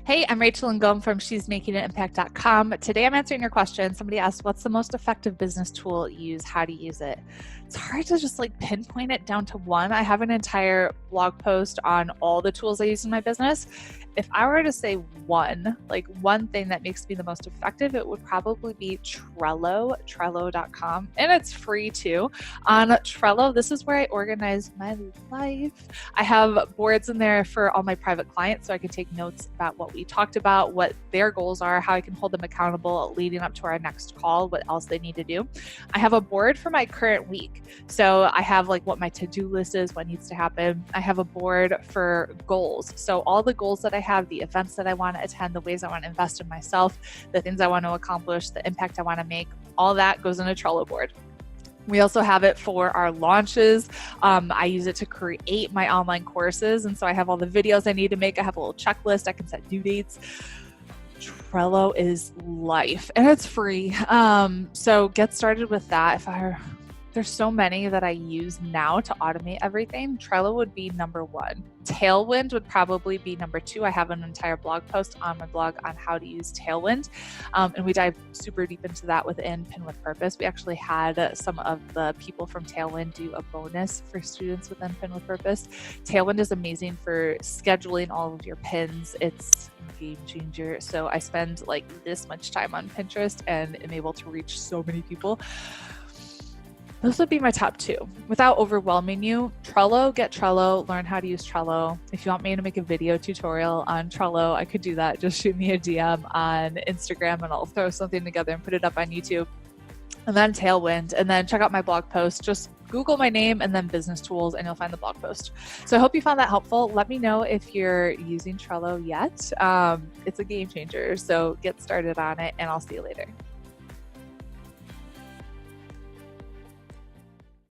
Hey, I'm Rachel Ngom from she'smakinganimpact.com. Today I'm answering your question. Somebody asked, what's the most effective business tool you use? How to use it? It's hard to just pinpoint it down to one. I have an entire blog post on all the tools I use in my business. If I were to say one thing that makes me the most effective, it would probably be Trello, trello.com. And it's free too. On Trello, this is where I organize my life. I have boards in there for all my private clients so I can take notes about what we talked about, what their goals are, how I can hold them accountable leading up to our next call, what else they need to do. I have a board for my current week. So I have what my to-do list is, what needs to happen. I have a board for goals. So all the goals that I have, the events that I want to attend, the ways I want to invest in myself, the things I want to accomplish, the impact I want to make, all that goes in a Trello board. We also have it for our launches. I use it to create my online courses. And so I have all the videos I need to make. I have a little checklist. I can set due dates. Trello is life and it's free. So get started with that. There's so many that I use now to automate everything. Trello would be number one. Tailwind would probably be number two. I have an entire blog post on my blog on how to use Tailwind. And we dive super deep into that within Pin with Purpose. We actually had some of the people from Tailwind do a bonus for students within Pin with Purpose. Tailwind is amazing for scheduling all of your pins. It's a game changer. So I spend this much time on Pinterest and am able to reach so many people. Those would be my top two. Without overwhelming you, Trello, get Trello, learn how to use Trello. If you want me to make a video tutorial on Trello, I could do that. Just shoot me a DM on Instagram and I'll throw something together and put it up on YouTube. And then Tailwind, and then check out my blog post. Just Google my name and then business tools and you'll find the blog post. So I hope you found that helpful. Let me know if you're using Trello yet. It's a game changer. So get started on it and I'll see you later.